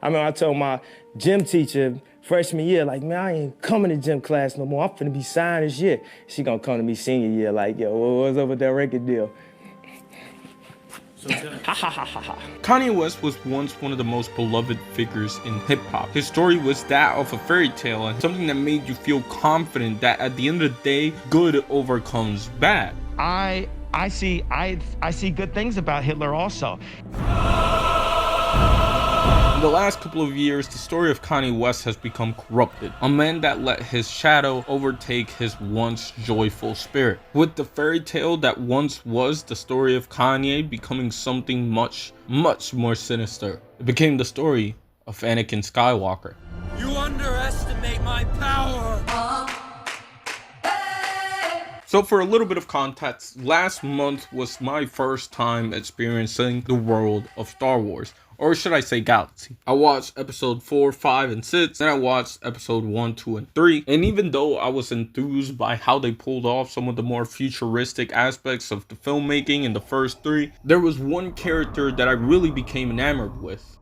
I remember I told my gym teacher freshman year, like, man, I ain't coming to gym class no more. I'm finna be signed and shit. She gonna come to me senior year, like, yo, what's up with that record deal? Kanye West was once one of the most beloved figures in hip-hop. His story was that of a fairy tale and something that made you feel confident that at the end of the day, good overcomes bad. I see good things about Hitler also. In the last couple of years, the story of Kanye West has become corrupted. A man that let his shadow overtake his once joyful spirit. With the fairy tale that once was the story of Kanye becoming something much, much more sinister. It became the story of Anakin Skywalker. You underestimate my power! So for a little bit of context, last month was my first time experiencing the world of Star Wars. Or should I say galaxy. I watched episode 4, 5, and 6, then I watched episode 1, 2, and 3. And even though I was enthused by how they pulled off some of the more futuristic aspects of the filmmaking in the first 3, there was one character that I really became enamored with.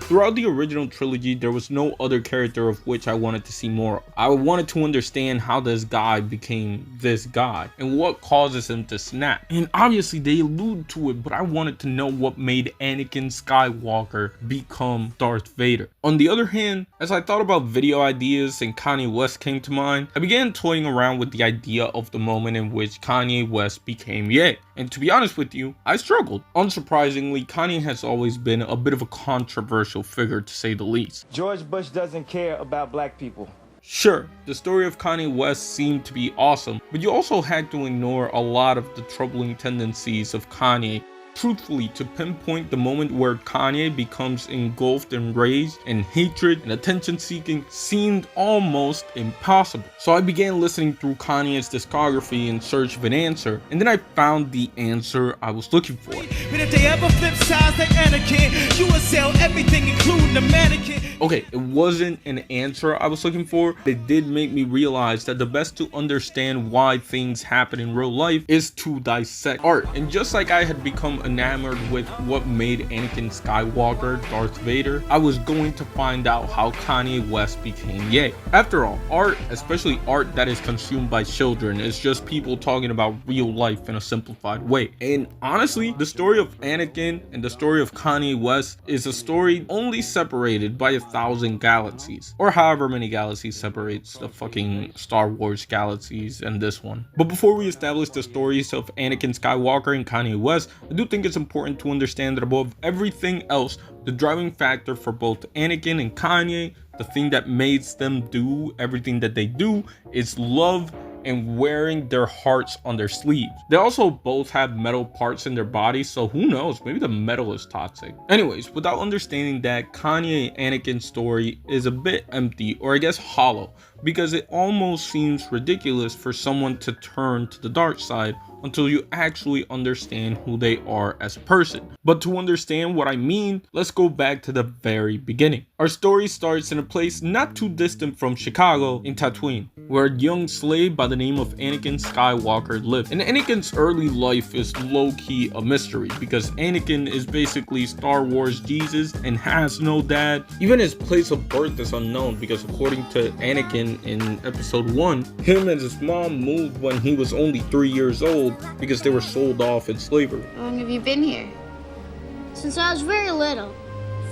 Throughout the original trilogy, there was no other character of which I wanted to see more. I wanted to understand how this guy became this guy and what causes him to snap. And obviously they allude to it, but I wanted to know what made Anakin Skywalker become Darth Vader. On the other hand, as I thought about video ideas and Kanye West came to mind, I began toying around with the idea of the moment in which Kanye West became Ye. And to be honest with you, I struggled. Unsurprisingly, Kanye has always been a bit of a controversial figure to say the least. George Bush doesn't care about black people. Sure, the story of Kanye West seemed to be awesome, but you also had to ignore a lot of the troubling tendencies of Kanye. Truthfully, to pinpoint the moment where Kanye becomes engulfed in rage and hatred and attention seeking seemed almost impossible. So I began listening through Kanye's discography in search of an answer, and then I found the answer I was looking for. But if they ever flip sides like Anakin, you will sell everything including the mannequin. Okay, it wasn't an answer I was looking for. It did make me realize that the best to understand why things happen in real life is to dissect art. And just like I had become enamored with what made Anakin Skywalker Darth Vader, I was going to find out how Kanye West became Ye. After all, art, especially art that is consumed by children, is just people talking about real life in a simplified way. And honestly, the story of Anakin and the story of Kanye West is a story only separated by 1,000 galaxies, or however many galaxies separates the fucking Star Wars galaxies and this one. But before we establish the stories of Anakin Skywalker and Kanye West, I do think it's important to understand that above everything else, the driving factor for both Anakin and Kanye, the thing that makes them do everything that they do, is love and wearing their hearts on their sleeves. They also both have metal parts in their bodies, so who knows, maybe the metal is toxic. Anyways, without understanding that, Kanye and Anakin's story is a bit empty, or I guess hollow, because it almost seems ridiculous for someone to turn to the dark side until you actually understand who they are as a person. But to understand what I mean, let's go back to the very beginning. Our story starts in a place not too distant from Chicago, in Tatooine, where a young slave by the name of Anakin Skywalker lived. And Anakin's early life is low-key a mystery, because Anakin is basically Star Wars Jesus and has no dad. Even his place of birth is unknown, because according to Anakin in episode 1, him and his mom moved when he was only 3 years old because they were sold off in slavery. How long have you been here? Since I was very little.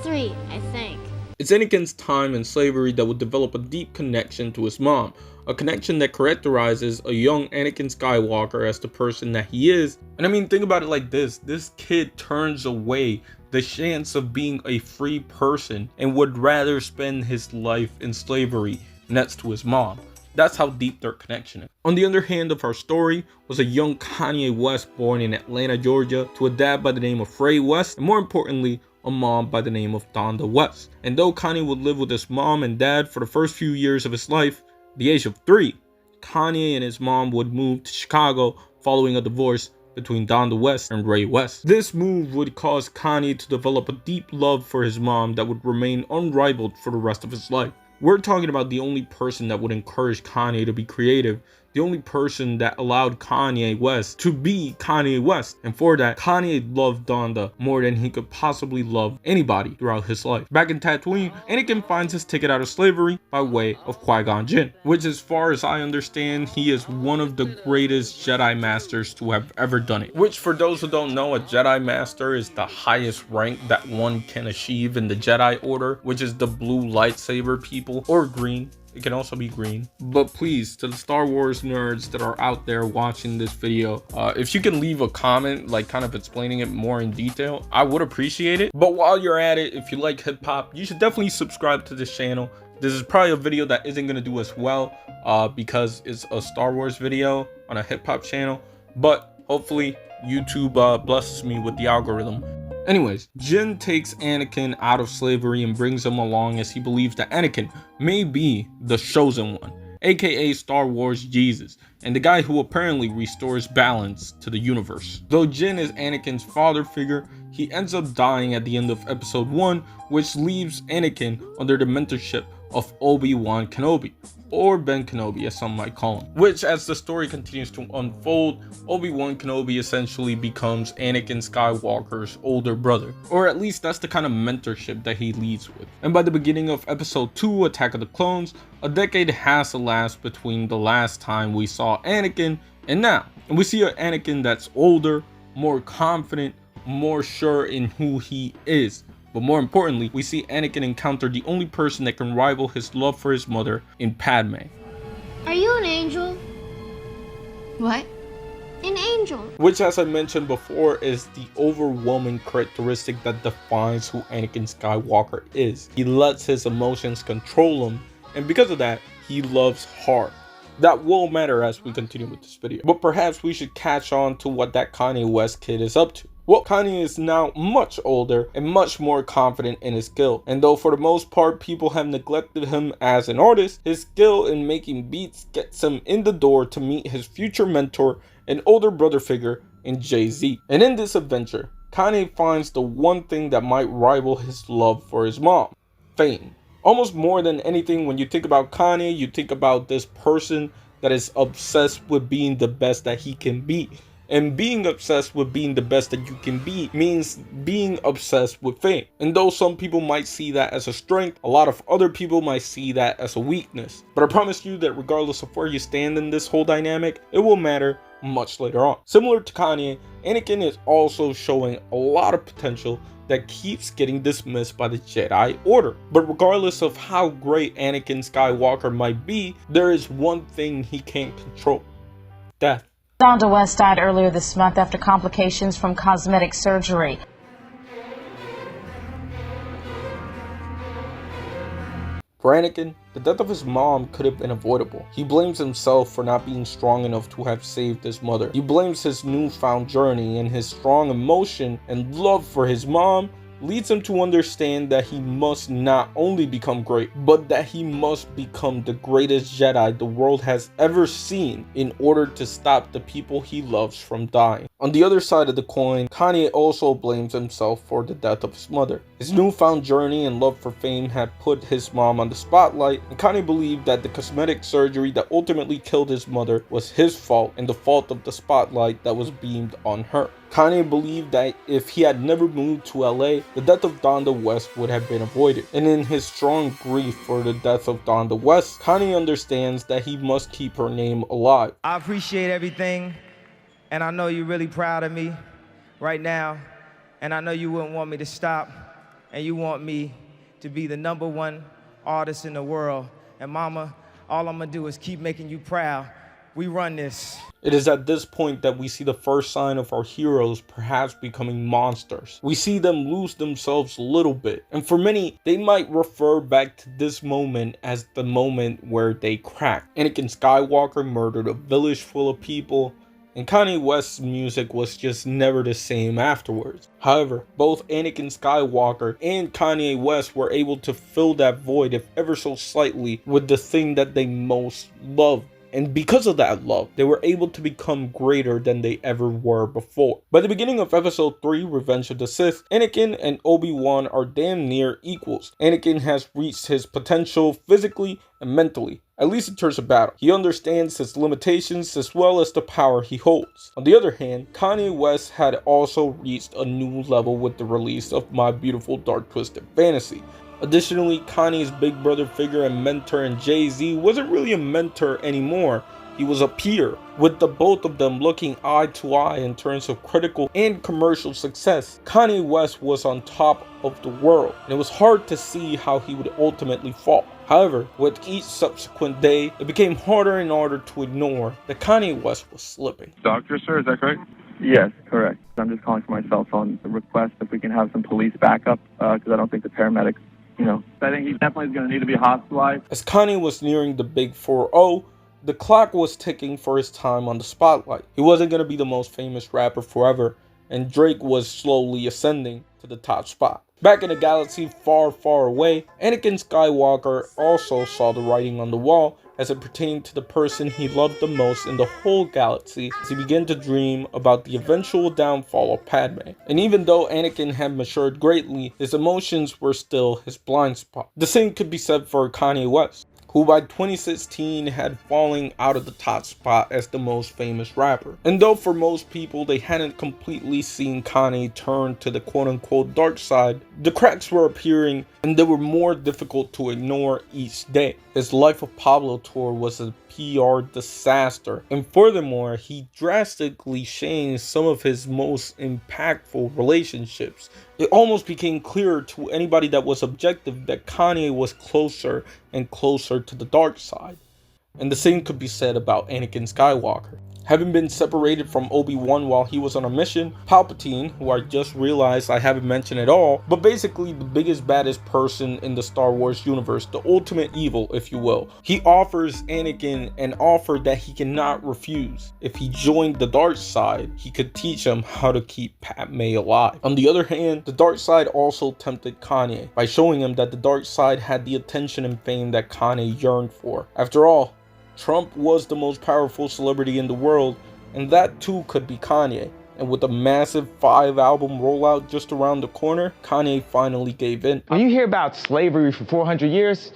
3, I think. It's Anakin's time in slavery that would develop a deep connection to his mom, a connection that characterizes a young Anakin Skywalker as the person that he is. And I mean, think about it like this kid turns away the chance of being a free person and would rather spend his life in slavery next to his mom. That's how deep their connection is. On the other hand of our story was a young Kanye West born in Atlanta, Georgia, to a dad by the name of Ray West, and more importantly, a mom by the name of Donda West. And though Kanye would live with his mom and dad for the first few years of his life, at the age of 3, Kanye and his mom would move to Chicago following a divorce between Donda West and Ray West. This move would cause Kanye to develop a deep love for his mom that would remain unrivaled for the rest of his life. We're talking about the only person that would encourage Kanye to be creative, the only person that allowed Kanye West to be Kanye West. And for that, Kanye loved Donda more than he could possibly love anybody throughout his life. Back in Tatooine, Anakin finds his ticket out of slavery by way of Qui-Gon Jinn, which, as far as I understand, he is one of the greatest Jedi Masters to have ever done it. Which, for those who don't know, a Jedi Master is the highest rank that one can achieve in the Jedi Order, which is the blue lightsaber people, or green. It can also be green. But please, to the Star Wars nerds that are out there watching this video, if you can leave a comment, like kind of explaining it more in detail, I would appreciate it. But while you're at it, if you like hip hop, you should definitely subscribe to this channel. This is probably a video that isn't going to do as well because it's a Star Wars video on a hip hop channel. But hopefully YouTube blesses me with the algorithm. Anyways, Jin takes Anakin out of slavery and brings him along as he believes that Anakin may be the chosen one, aka Star Wars Jesus, and the guy who apparently restores balance to the universe. Though Jin is Anakin's father figure, he ends up dying at the end of episode 1, which leaves Anakin under the mentorship of Obi-Wan Kenobi, or Ben Kenobi as some might call him, which, as the story continues to unfold, Obi-Wan Kenobi essentially becomes Anakin Skywalker's older brother, or at least that's the kind of mentorship that he leads with. And by the beginning of episode 2, Attack of the Clones, a decade has elapsed between the last time we saw Anakin and now, and we see an Anakin that's older, more confident, more sure in who he is. But more importantly, we see Anakin encounter the only person that can rival his love for his mother in Padme. Are you an angel? What? An angel. Which, as I mentioned before, is the overwhelming characteristic that defines who Anakin Skywalker is. He lets his emotions control him, and because of that, he loves hard. That will matter as we continue with this video. But perhaps we should catch on to what that Kanye West kid is up to. Well, Kanye is now much older and much more confident in his skill. And though for the most part people have neglected him as an artist, his skill in making beats gets him in the door to meet his future mentor and older brother figure in Jay-Z. And in this adventure, Kanye finds the one thing that might rival his love for his mom: fame. Almost more than anything, when you think about Kanye, you think about this person that is obsessed with being the best that he can be. And being obsessed with being the best that you can be means being obsessed with fame. And though some people might see that as a strength, a lot of other people might see that as a weakness. But I promise you that regardless of where you stand in this whole dynamic, it will matter much later on. Similar to Kanye, Anakin is also showing a lot of potential that keeps getting dismissed by the Jedi Order. But regardless of how great Anakin Skywalker might be, there is one thing he can't control: death. Donda West died earlier this month after complications from cosmetic surgery. For Anakin, the death of his mom could have been avoidable. He blames himself for not being strong enough to have saved his mother. He blames his newfound journey, and his strong emotion and love for his mom leads him to understand that he must not only become great, but that he must become the greatest Jedi the world has ever seen in order to stop the people he loves from dying. On the other side of the coin, Kanye also blames himself for the death of his mother. His newfound journey and love for fame had put his mom on the spotlight, and Kanye believed that the cosmetic surgery that ultimately killed his mother was his fault and the fault of the spotlight that was beamed on her. Kanye believed that if he had never moved to LA, the death of Donda West would have been avoided. And in his strong grief for the death of Donda West, Kanye understands that he must keep her name alive. I appreciate everything, and I know you're really proud of me right now, and I know you wouldn't want me to stop, and you want me to be the #1 artist in the world. And mama, all I'm gonna do is keep making you proud. We run this. It is at this point that we see the first sign of our heroes perhaps becoming monsters. We see them lose themselves a little bit, and for many, they might refer back to this moment as the moment where they cracked. Anakin Skywalker murdered a village full of people, and Kanye West's music was just never the same afterwards. However, both Anakin Skywalker and Kanye West were able to fill that void, if ever so slightly, with the thing that they most loved and because of that love, they were able to become greater than they ever were before. By the beginning of episode 3, Revenge of the Sith, Anakin and Obi-Wan are damn near equals. Anakin has reached his potential physically and mentally, at least in terms of battle. He understands his limitations as well as the power he holds. On the other hand, Kanye West had also reached a new level with the release of My Beautiful Dark Twisted Fantasy. Additionally, Kanye's big brother figure and mentor in Jay-Z wasn't really a mentor anymore. He was a peer, with the both of them looking eye to eye in terms of critical and commercial success. Kanye West was on top of the world, and it was hard to see how he would ultimately fall. However, with each subsequent day, it became harder and harder to ignore that Kanye West was slipping. Doctor, sir, is that correct? Yes, correct. I'm just calling for my cell phone to request if we can have some police backup, because I don't think the paramedics, I think he definitely is going to need to be hospitalized. As Kanye was nearing the big 4-0, the clock was ticking for his time on the spotlight. He wasn't going to be the most famous rapper forever, and Drake was slowly ascending to the top spot. Back in a galaxy far, far away, Anakin Skywalker also saw the writing on the wall as it pertained to the person he loved the most in the whole galaxy as he began to dream about the eventual downfall of Padme. And even though Anakin had matured greatly, his emotions were still his blind spot. The same could be said for Kanye West, who by 2016 had fallen out of the top spot as the most famous rapper. And though for most people they hadn't completely seen Kanye turn to the quote-unquote dark side, the cracks were appearing and they were more difficult to ignore each day. His Life of Pablo tour was a PR disaster, and furthermore, he drastically changed some of his most impactful relationships. It almost became clear to anybody that was objective that Kanye was closer and closer to the dark side. And the same could be said about Anakin Skywalker. Having been separated from Obi-Wan while he was on a mission, Palpatine, who I just realized I haven't mentioned at all, but basically the biggest, baddest person in the Star Wars universe, the ultimate evil, if you will. He offers Anakin an offer that he cannot refuse. If he joined the dark side, he could teach him how to keep Padme alive. On the other hand, the dark side also tempted Kanye by showing him that the dark side had the attention and fame that Kanye yearned for. After all, Trump was the most powerful celebrity in the world, and that too could be Kanye. And with a massive 5-album rollout just around the corner, Kanye finally gave in. When you hear about slavery for 400 years,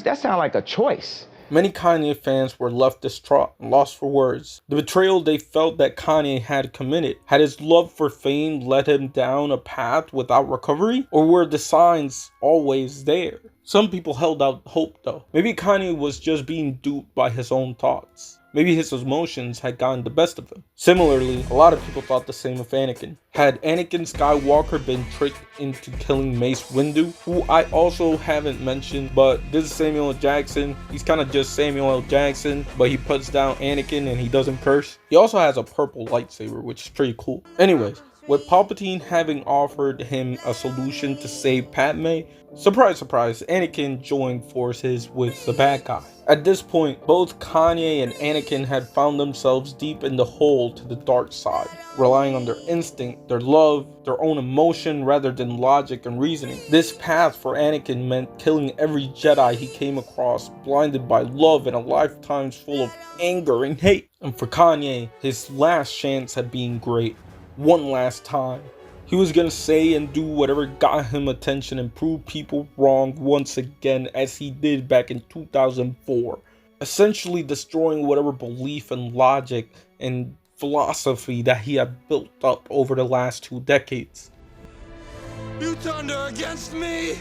that sounds like a choice. Many Kanye fans were left distraught and lost for words. The betrayal they felt that Kanye had committed. Had his love for fame led him down a path without recovery? Or were the signs always there? Some people held out hope though. Maybe Kanye was just being duped by his own thoughts. Maybe his emotions had gotten the best of him. Similarly, a lot of people thought the same of Anakin. Had Anakin Skywalker been tricked into killing Mace Windu, who I also haven't mentioned, but this is Samuel L. Jackson. He's kind of just Samuel L. Jackson, but he puts down Anakin and he doesn't curse. He also has a purple lightsaber, which is pretty cool. Anyways, with Palpatine having offered him a solution to save Padme, surprise, surprise, Anakin joined forces with the bad guy. At this point, both Kanye and Anakin had found themselves deep in the hole to the dark side, relying on their instinct, their love, their own emotion rather than logic and reasoning. This path for Anakin meant killing every Jedi he came across, blinded by love and a lifetime full of anger and hate. And for Kanye, his last chance at being great, one last time. He was gonna say and do whatever got him attention and prove people wrong once again, as he did back in 2004. Essentially destroying whatever belief and logic and philosophy that he had built up over the last 2 decades. You turned her against me!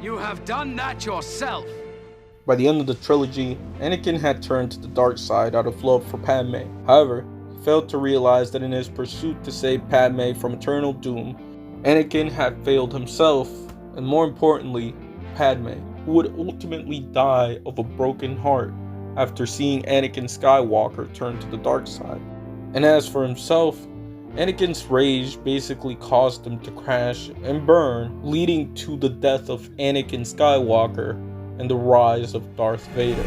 You have done that yourself! By the end of the trilogy, Anakin had turned to the dark side out of love for Padme. However, failed to realize that in his pursuit to save Padme from eternal doom, Anakin had failed himself, and more importantly, Padme, who would ultimately die of a broken heart after seeing Anakin Skywalker turn to the dark side. And as for himself, Anakin's rage basically caused him to crash and burn, leading to the death of Anakin Skywalker and the rise of Darth Vader.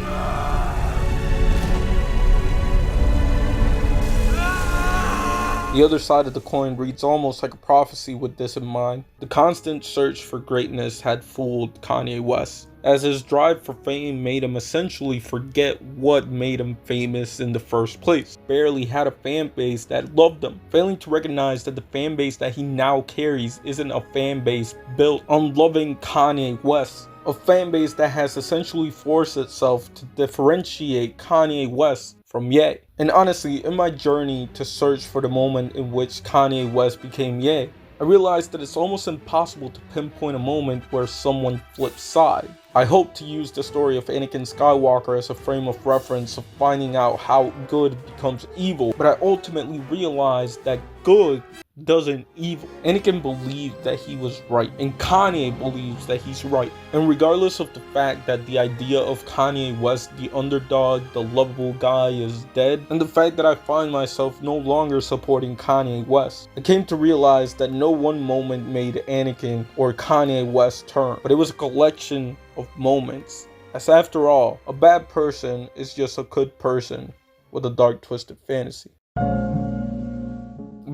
The other side of the coin reads almost like a prophecy with this in mind. The constant search for greatness had fooled Kanye West, as his drive for fame made him essentially forget what made him famous in the first place. Barely had a fan base that loved him, failing to recognize that the fan base that he now carries isn't a fan base built on loving Kanye West. A fan base that has essentially forced itself to differentiate Kanye West from Ye. And honestly, in my journey to search for the moment in which Kanye West became Ye, I realized that it's almost impossible to pinpoint a moment where someone flipped side. I hope to use the story of Anakin Skywalker as a frame of reference of finding out how good becomes evil, but I ultimately realized that good doesn't evil. Anakin believed that he was right, and Kanye believes that he's right. And regardless of the fact that the idea of Kanye West, the underdog, the lovable guy, is dead, and the fact that I find myself no longer supporting Kanye West, I came to realize that no one moment made Anakin or Kanye West turn, but it was a collection of moments. As after all, a bad person is just a good person with a dark twisted fantasy.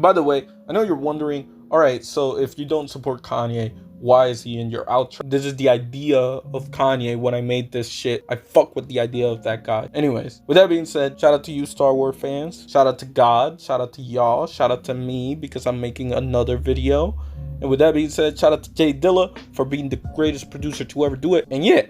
By the way, I know you're wondering, alright, so if you don't support Kanye, why is he in your outro? This is the idea of Kanye when I made this shit. I fuck with the idea of that guy. Anyways, with that being said, shout out to you Star Wars fans. Shout out to God. Shout out to y'all. Shout out to me because I'm making another video. And with that being said, shout out to Jay Dilla for being the greatest producer to ever do it. And yeah,